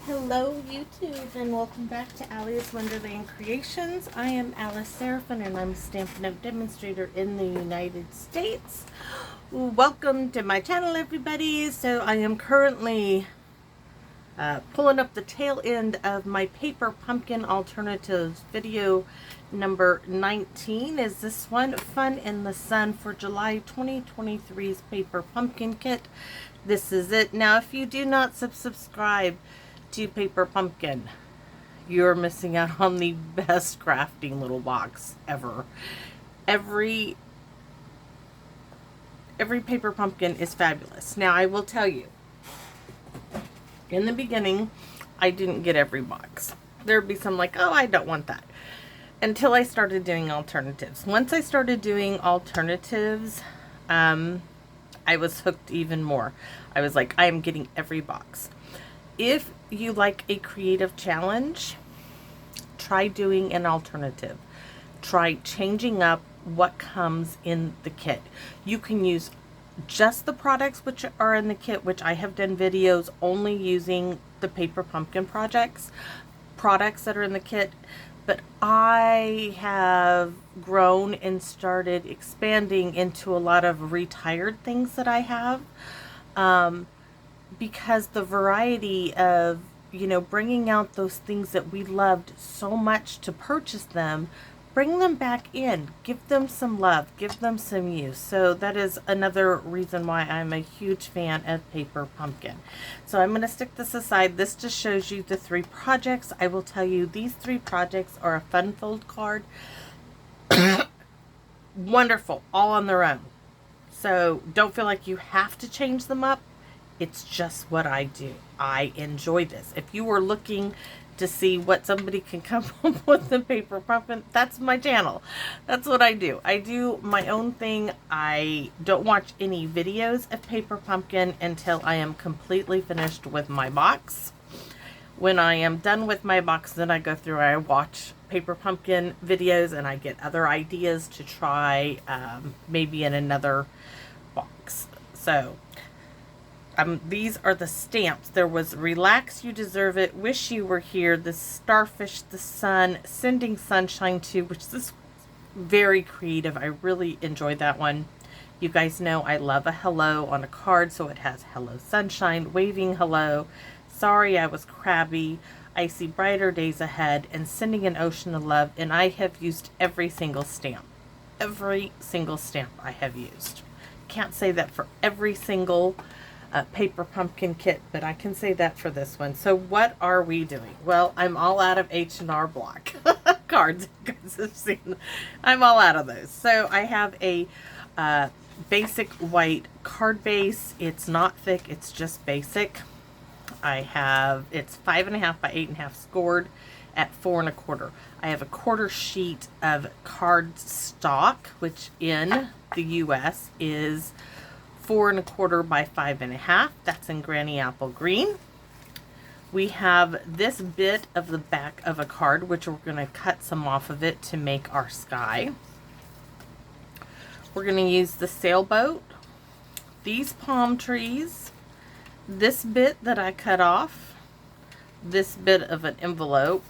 Hello YouTube and welcome back to Alice Wonderland Creations. I am Alice Seraphin and I'm a Stampin' Up! Demonstrator in the United States. Welcome to my channel everybody. So I am currently pulling up the tail end of my paper pumpkin alternatives video number 19. Is this one Fun in the Sun for July 2023's paper pumpkin kit? This is it. Now if you do not subscribe to Paper Pumpkin, you're missing out on the best crafting little box ever. Every Paper Pumpkin is fabulous. Now I will tell you, in the beginning I didn't get every box. There'd be some like, oh, I don't want that, until I started doing alternatives. Once I started doing alternatives, I was hooked even more. I was like, I am getting every box. If you like a creative challenge, try doing an alternative. Try changing up what comes in the kit. You can use just the products which are in the kit, which I have done videos only using the Paper Pumpkin products that are in the kit. But I have grown and started expanding into a lot of retired things that I have. Because the variety of, bringing out those things that we loved so much to purchase them, bring them back in, give them some love, give them some use. So that is another reason why I'm a huge fan of Paper Pumpkin. So I'm going to stick this aside. This just shows you the 3 projects. I will tell you these 3 projects are a fun fold card. Wonderful, all on their own. So don't feel like you have to change them up. It's just what I do. I enjoy this. If you were looking to see what somebody can come up with the Paper Pumpkin, that's my channel. That's what I do. I do my own thing. I don't watch any videos of Paper Pumpkin until I am completely finished with my box. When I am done with my box, then I go through, I watch Paper Pumpkin videos and I get other ideas to try maybe in another box. So these are the stamps. There was Relax, You Deserve It, Wish You Were Here, the Starfish, the Sun, Sending Sunshine To, which is very creative. I really enjoyed that one. You guys know I love a hello on a card, so it has Hello Sunshine, Waving Hello, Sorry I Was Crabby, I See Brighter Days Ahead, and Sending an Ocean of Love, and I have used every single stamp. Every single stamp I have used. Can't say that for every single Paper Pumpkin kit, but I can say that for this one. So what are we doing? Well, I'm all out of H&R Block cards. You guys have seen, I'm all out of those. So I have a basic white card base. It's not thick, it's just basic. It's 5.5 by 8.5 scored at 4 1/4. I have a quarter sheet of card stock, which in the US is 4 1/4 by 5.5. That's in Granny Apple Green. We have this bit of the back of a card, which we're going to cut some off of it to make our sky. We're going to use the sailboat, these palm trees, this bit that I cut off, this bit of an envelope.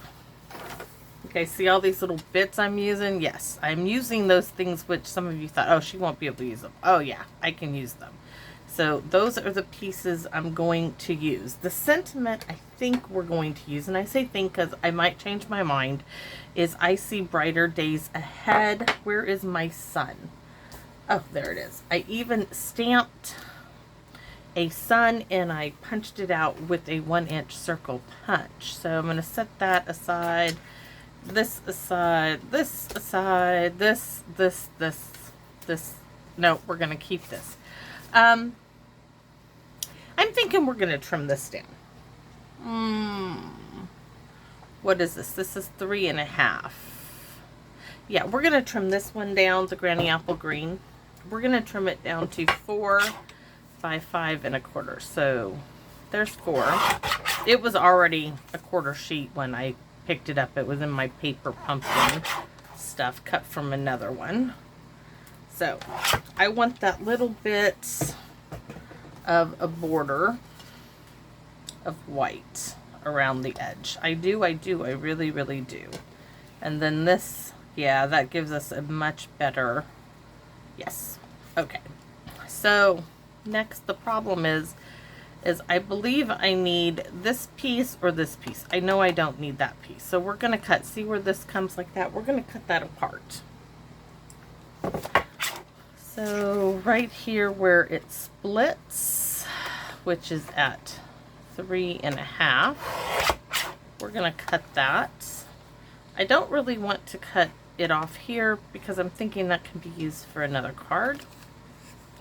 Okay, see all these little bits I'm using? Yes, I'm using those things which some of you thought, oh, she won't be able to use them. Oh yeah, I can use them. So those are the pieces I'm going to use. The sentiment I think we're going to use, and I say think because I might change my mind, is I see brighter days ahead. Where is my sun? Oh, there it is. I even stamped a sun and I punched it out with a 1-inch circle punch. So I'm going to set that aside. This aside, this aside, this. No, we're going to keep this. I'm thinking we're going to trim this down. What is this? This is 3.5. Yeah, we're going to trim this one down, the Granny Apple Green. We're going to trim it down to 4 by 5 1/4. So there's 4. It was already a quarter sheet when I picked it up. It was in my Paper Pumpkin stuff cut from another one. So I want that little bit of a border of white. around the edge. I do, I really, really do. And then this, yeah, that gives us a much better, yes. Okay, so next the problem is I believe I need this piece or this piece. I know I don't need that piece. So we're gonna cut, see where this comes like that? We're gonna cut that apart. So right here where it splits, which is at 3.5, we're gonna cut that. I don't really want to cut it off here because I'm thinking that can be used for another card.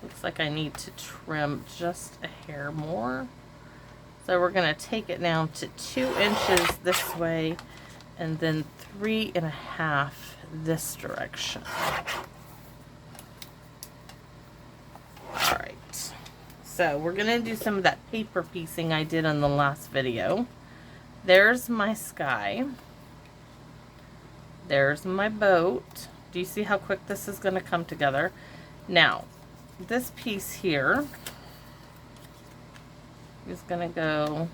Looks like I need to trim just a hair more. So we're going to take it down to 2 inches this way and then 3.5 this direction. Alright, so we're going to do some of that paper piecing I did in the last video. There's my sky. There's my boat. Do you see how quick this is going to come together? Now, this piece here is going to go,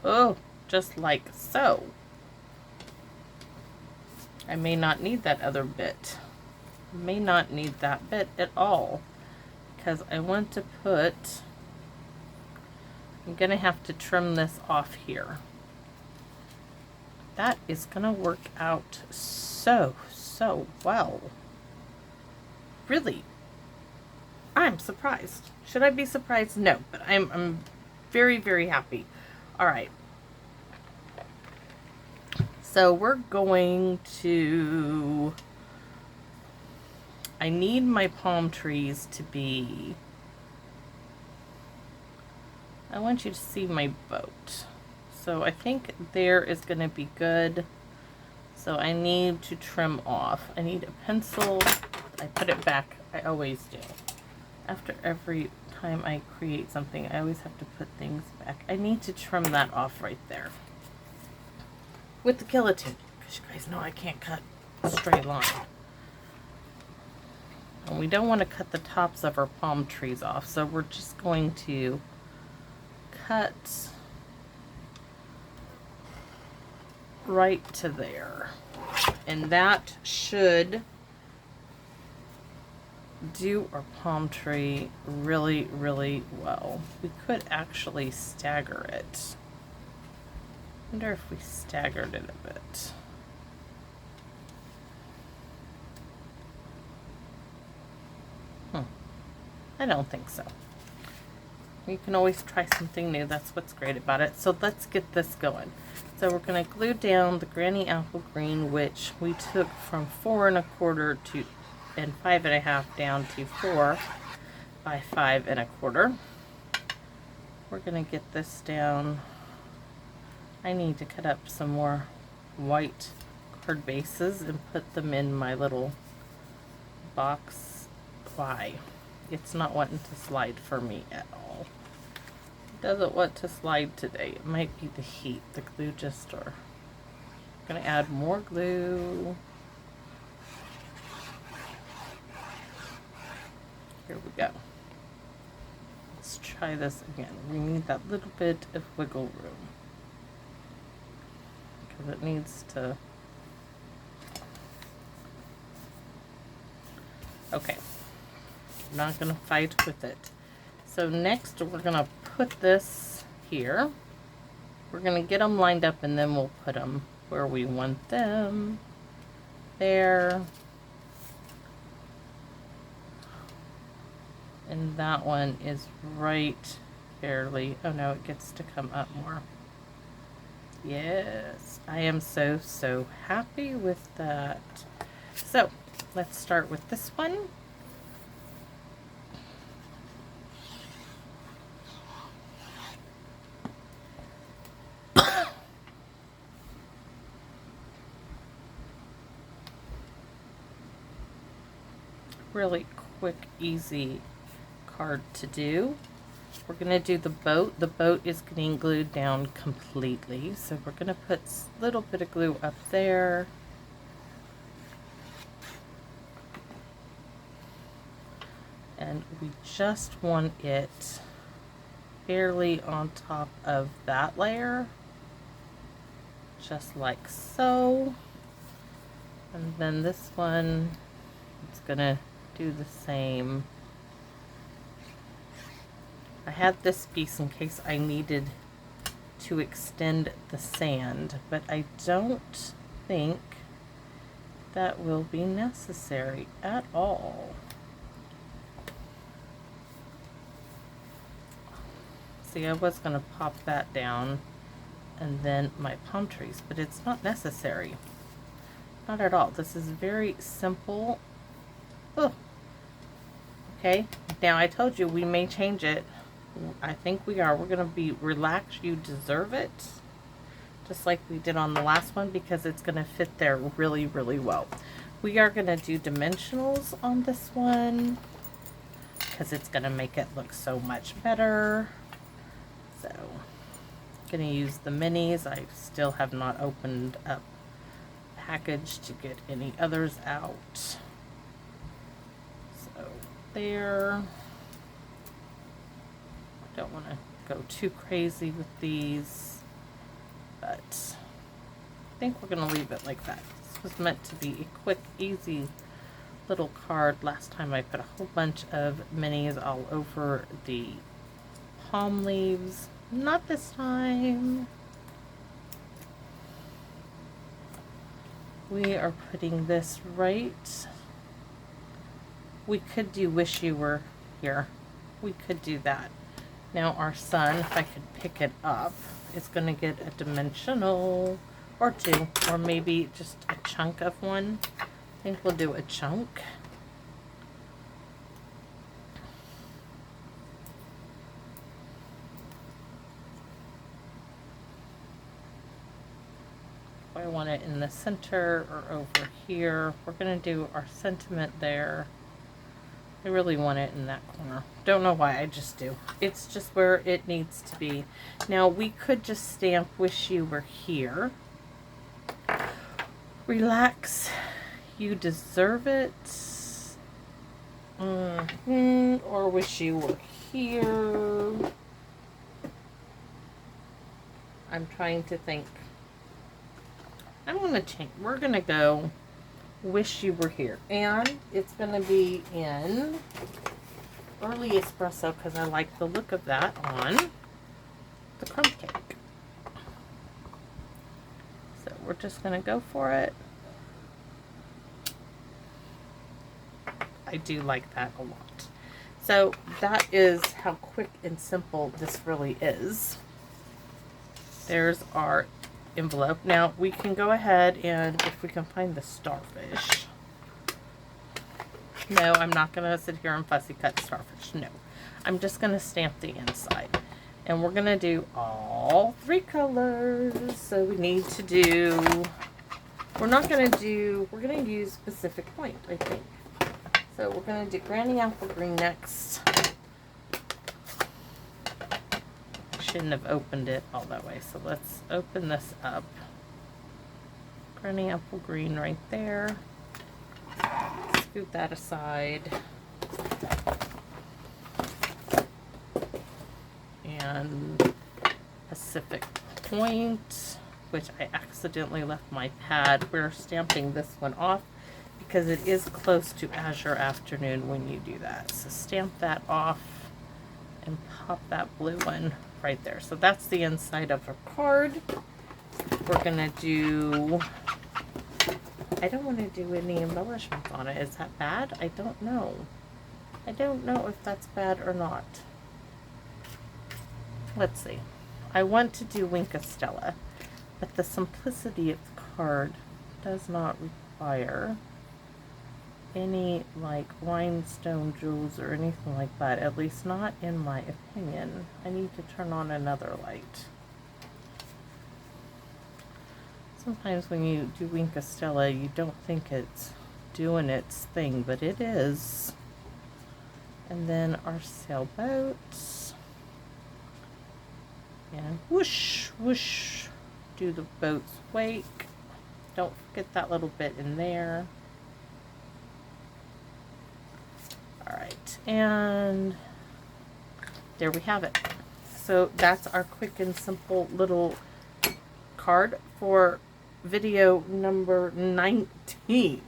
oh, just like so. I may not need that other bit. May not need that bit at all because I want to put, I'm going to have to trim this off here. That is going to work out so well. Really. I'm surprised. Should I be surprised? No, but I'm very, very happy. All right. So we're going to, I need my palm trees to be, I want you to see my boat. So I think there is going to be good. So I need to trim off. I need a pencil. I put it back. I always do. After every time I create something, I always have to put things back. I need to trim that off right there with the guillotine, because you guys know I can't cut a straight line. And we don't want to cut the tops of our palm trees off, so we're just going to cut right to there. And that should do our palm tree really, really well. We could actually stagger it. I wonder if we staggered it a bit. I don't think so. You can always try something new. That's what's great about it. So let's get this going. So we're going to glue down the Granny Apple Green, which we took from 4 1/4 to and 5 1/2 down to 4 by 5 1/4. We're going to get this down. I need to cut up some more white card bases and put them in my little box. Why? It's not wanting to slide for me at all. It doesn't want to slide today. It might be the heat. The glue just, or I'm going to add more glue. Here we go. Let's try this again. We need that little bit of wiggle room because it needs to. Okay. I'm not going to fight with it. So next we're going to put this here. We're going to get them lined up and then we'll put them where we want them. There. And that one is right barely. Oh no, it gets to come up more. Yes, I am so happy with that. So let's start with this one. Really quick, easy card to do. We're going to do the boat. The boat is getting glued down completely, so we're going to put a little bit of glue up there. And we just want it barely on top of that layer. just like so. And then this one, it's gonna do the same. I had this piece in case I needed to extend the sand, but I don't think that will be necessary at all. See, I was going to pop that down and then my palm trees, but it's not necessary. Not at all. This is very simple. Oh. Okay, now I told you we may change it. I think we are. We're going to be relaxed. You deserve it. Just like we did on the last one, because it's going to fit there really, really well. We are going to do dimensionals on this one because it's going to make it look so much better. So, going to use the minis. I still have not opened up package to get any others out. So, there. Don't want to go too crazy with these, but I think we're going to leave it like that. This was meant to be a quick, easy little card. Last time I put a whole bunch of minis all over the palm leaves. Not this time. We are putting this right. We could do Wish You Were Here. We could do that. Now our sun, if I could pick it up, is going to get a dimensional or two, or maybe just a chunk of one. I think we'll do a chunk. If I want it in the center or over here, we're going to do our sentiment there. I really want it in that corner. Don't know why, I just do. It's just where it needs to be. Now we could just stamp Wish You Were Here. Relax. You deserve it. Or Wish You Were Here. I'm trying to think. I'm going to change. We're going to go Wish You Were Here. And it's going to be in early espresso because I like the look of that on the crumb cake. So we're just going to go for it. I do like that a lot. So that is how quick and simple this really is. There's our envelope. Now we can go ahead and if we can find the starfish. No, I'm not going to sit here and fussy cut starfish. No. I'm just going to stamp the inside. And we're going to do all 3 colors. So we need to do, we're going to use Pacific Point, I think. So we're going to do Granny Apple Green next. Shouldn't have opened it all that way, so let's open this up. Granny Apple Green right there. Scoot that aside. And Pacific Point, which I accidentally left my pad. We're stamping this one off because it is close to Azure Afternoon when you do that. So stamp that off and pop that blue one right there. So that's the inside of our card. We're gonna do, I don't want to do any embellishments on it. Is that bad? I don't know. I don't know if that's bad or not. Let's see. I want to do Winka Stella, but the simplicity of the card does not require any like rhinestone jewels or anything like that, at least not in my opinion. I need to turn on another light. Sometimes when you do Winka Stella, you don't think it's doing its thing, but it is. And then our sailboats. And whoosh, whoosh, do the boat's wake. Don't forget that little bit in there. Alright, and there we have it. So that's our quick and simple little card for video number 19.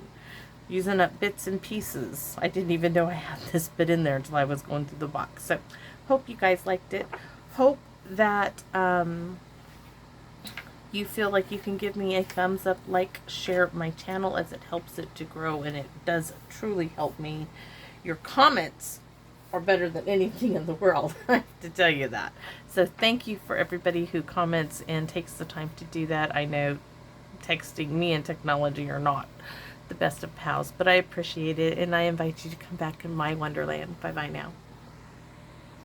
Using up bits and pieces. I didn't even know I had this bit in there until I was going through the box. So, hope you guys liked it. Hope that you feel like you can give me a thumbs up, like, share my channel, as it helps it to grow, and it does truly help me. Your comments are better than anything in the world. I have to tell you that. So thank you for everybody who comments and takes the time to do that. I know texting me and technology are not the best of pals, but I appreciate it, and I invite you to come back in my wonderland. Bye bye now.